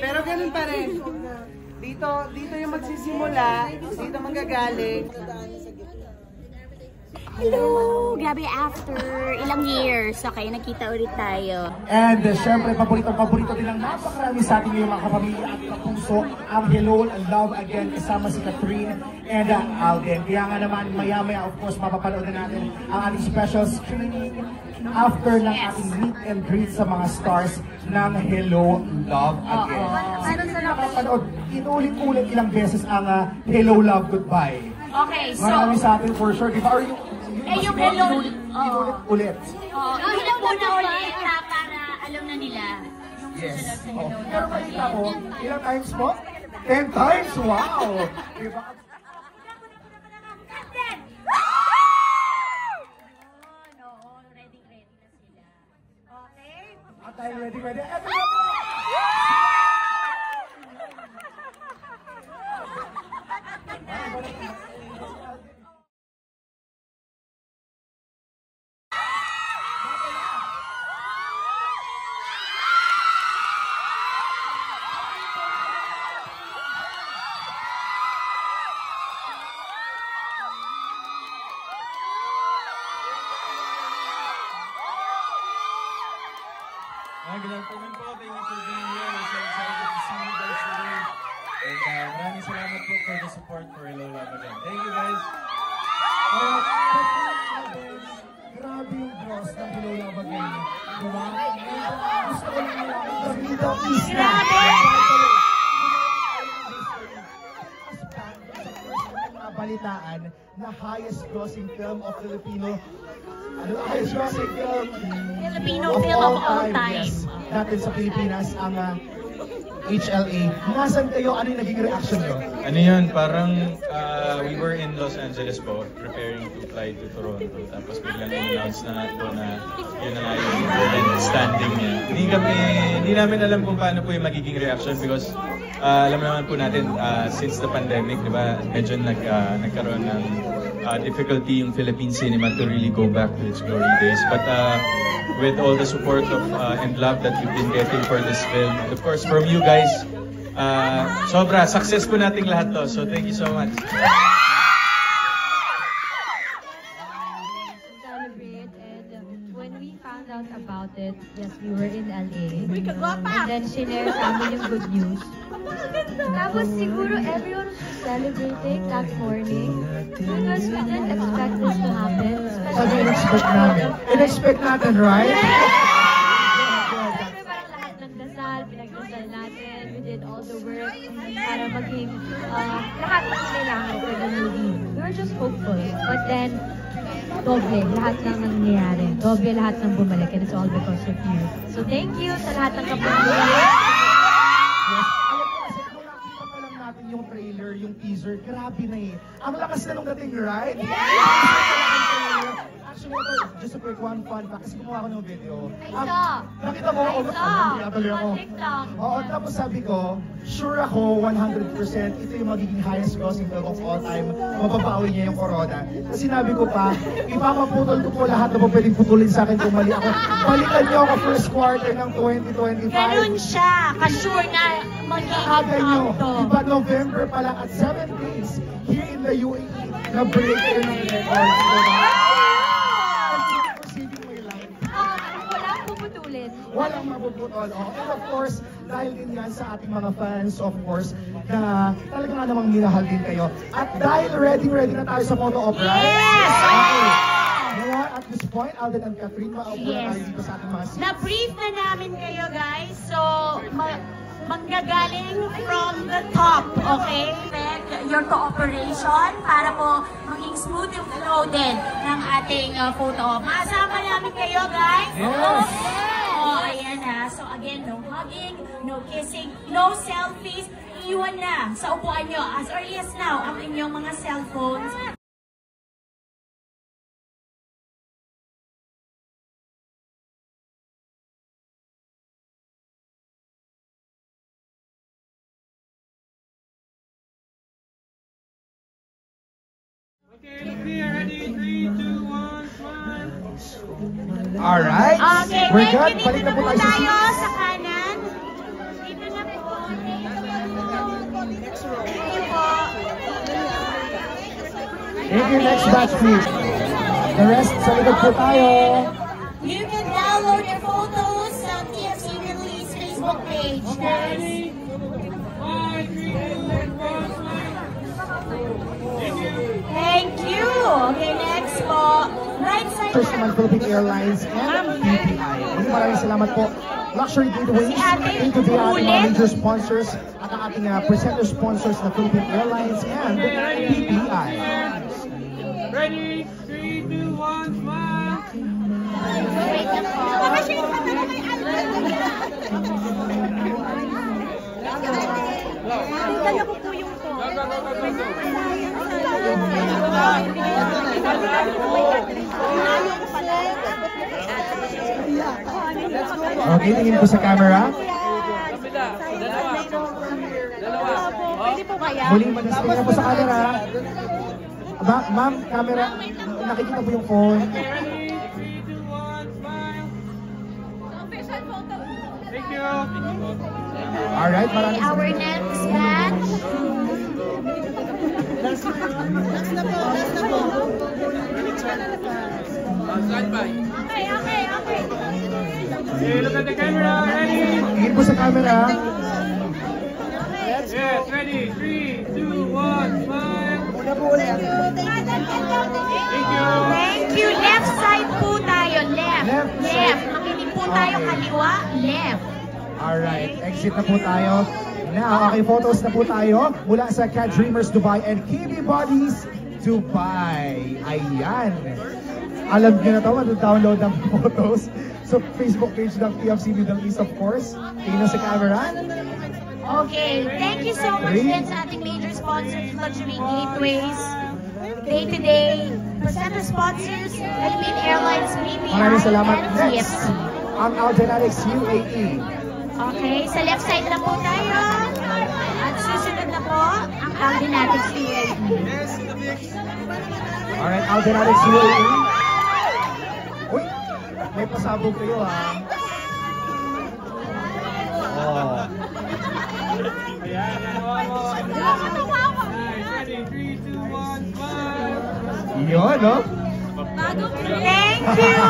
Pero ganun pa rin. Dito yung magsisimula, dito manggagaling. Hello! Grabe, after ilang years, okay, nakita ulit tayo. And syempre, paborito din ng napakarami sa ating mga kapamilya at kapuso ang Hello, Love Again kasama si Catherine and Alden. Kaya nga naman, maya-maya, of course, mapapanood na natin ang ating special screening after ng ating meet and greet sa mga stars ng Hello, Love Again. Sino din nakapanood, inulit-ulit ilang beses ang Hello, Love, Goodbye. Okay, so... Marami sa atin for sure, di ba? Yung hello, ulit. Ilan po na ulit para alam na nila. Yes. Pero makita ko, ilang times po? 10 times? Wow! Diba? Ready na sila. Okay? At tayo ready. Eto na po! Good afternoon po. Thank you for being here. We're so excited to see you guys today. And maraming salamat po for the support for Hello, Love Again. Thank you guys. Grabe yung boss ng Hello, Love Again. Diba? Gusto ko lang yung Vida Isla. Balitaan na highest grossing film of Filipino highest grossing film Filipino film of all time. Yes, natin sa Pilipinas ang HLA. Nasaan kayo? Ano yung naging reaction nyo? Ano yun? Parang we were in Los Angeles po, preparing to fly to Toronto. Tapos biglang in-announce na nga po na yun na nga yung event standing niya. Hindi namin alam kung paano po yung magiging reaction because alam naman po natin since the pandemic, di ba, medyo nagkaroon ng difficulty yung Philippine cinema to really go back to its glory days. But with all the support of and love that we've been getting for this film, and of course from you guys, sobra success po nating lahat to. So thank you so much. Celebrate, and when we found out about it, yes, we were in LA. And then shinare sa amin yung good news. Tapos siguro everyone was celebrating that morning because we didn't expect this to happen. In-expect natin, right? Siyempre parang lahat ng dasal, pinagdasal natin, we did all the work para maging lahat ng kailangan for the movie. We were just hopeful. But then, doble lahat ng nangyayari. Doble lahat ng bumalik, and it's all because of you. So thank you sa lahat ng kapatid. Yung trailer, yung teaser, grabe na eh. Ang lakas na nung dating, right? Actually, just a quick one fun fact, kasi gumawa ko ng video. Nakita mo? Nakatuloy ako. Oo, tapos sabi ko, sure ako, 100%, ito yung magiging highest grossing film of all time. Mababawi niya yung corona. Kasi sinabi ko pa, ipapaputol ko po lahat na po pwedeng putulin sa akin kung mali ako. Balikan niyo ako first quarter ng 2025. Ganun siya, ka-sure na magiging to. Diba November pa lang at 7 days here in the UAE, na-break kayo ng record. Walang puputulin. Walang mapuputol. And of course, dahil din yan sa ating mga fans, of course, na talaga nga namang minahal din kayo. At dahil ready na tayo sa photo op, right? Yes! Okay. Ngayon, at this point, Alden and Catherine, maupo na tayo dito sa ating mga seats. Na-brief na namin kayo, guys. So, manggagaling from the top, okay? Your cooperation para po maging smooth yung flow din ng ating photo. Masama namin kayo, guys. Yes! Oh, ayan na. So again, no hugging, no kissing, no selfies. Iwan na sa upuan nyo as early as now ang inyong mga cellphones. Alright. Okay, We're thank good. you. Balik Dito na na po po tayo sa tayo seats. sa kanan. Dito na po. Thank you po. Thank you. Next batch, please. The rest, sa likod po tayo. You can download your photos sa TFC Release Facebook page, guys. Thank you. Okay, next po. Right side First na. naman, Philippine Airlines and PPI. Maraming salamat po. Luxury Gateways, Si Ate into the ating mga Ulit. major sponsors at ang ating presenter sponsors na Philippine Airlines and PPI. Ready? 3, 2, 1, smile! Wait lang po. Okay, tingin po sa camera. Pwede po kaya? Muling mag-tingin po sa camera. Ma'am, camera, nakikita po yung phone. Ready? 3, 2, 1, smile! Thank you! Alright, maraming Our next batch. Okay. Okay, look at the camera. Ready? tingin po sa camera. Yes, ready? 3, 2, 1, smile! Thank you! Thank you. Left side po tayo. Left. Left side. Left. Makinig po tayo Okay. kaliwa. Left. Alright, exit na po tayo. Now, okay, photos na po tayo mula sa Cat Dreamers Dubai and KB Bodies Dubai. Ayan. Alam niyo na ito, download ng photos sa Facebook page ng TFC Middle East, of course. Tingnan sa camera. Okay. Thank you so much din sa ating major sponsors, Luxury Gateways, Day-to-Day, presenter sponsors, Philippine Airlines, PPI, Maraming salamat. and Next, TFC. ang Aldenatics UAE. Okay, sa left side na po tayo. At susunod na po ang Aldinatics UAE. Alright, Aldenatics UAE. Uy, may pasabog kayo ha. Oh. Ready? 3, 2, 1, smile! Yun, no? Thank you!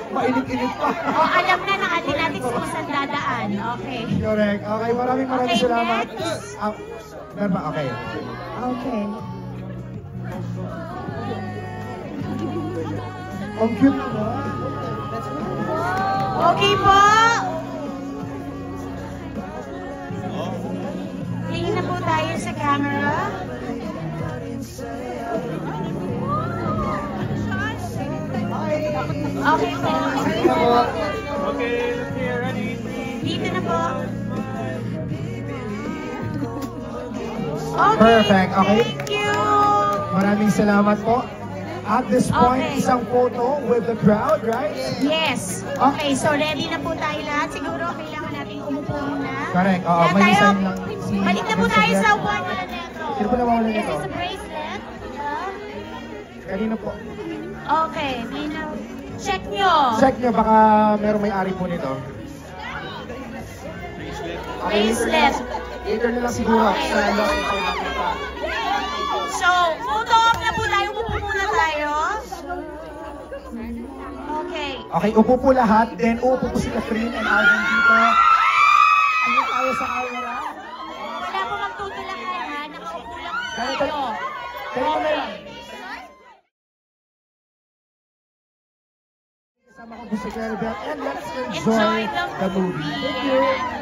Mainit-init pa. Alam na ng Aldinatics kung saan dadaan. Okay. Correct. Okay, maraming Okay, salamat. next. Meron ba? Okay. Okay. Ang cute naman. Okay po. Tingin na po tayo sa camera. Okay po. Okay, look here. Ready? 3, Dito na po. Okay. Perfect, okay. Thank you. Maraming salamat po. At this point, Okay. isang photo with the crowd, right? Yes. Okay, so ready na po tayo lahat. Siguro kailangan natin umupo muna. Correct. Oo, Lahat may tayo, sign lang si balik na po tayo Vincent. sa one na neto. Sino po nawawala This nito? is a bracelet. Kanino po? Okay, may na... Check nyo. Check nyo, baka merong may-ari po nito. Bracelet. Later na lang siguro. Okay. Sa loob po nakita. So, photo op na po tayo. Upo muna tayo. Okay. Okay, upo po lahat. Then upo po si Catherine and Alvin dito. Tingin tayo sa camera. Wala po magtutulakan ha. Nakaupo lang Ganito. tayo. Kayo na lang. Kasama ko po si Claribel and let's enjoy Enjoy the movie. Thank you.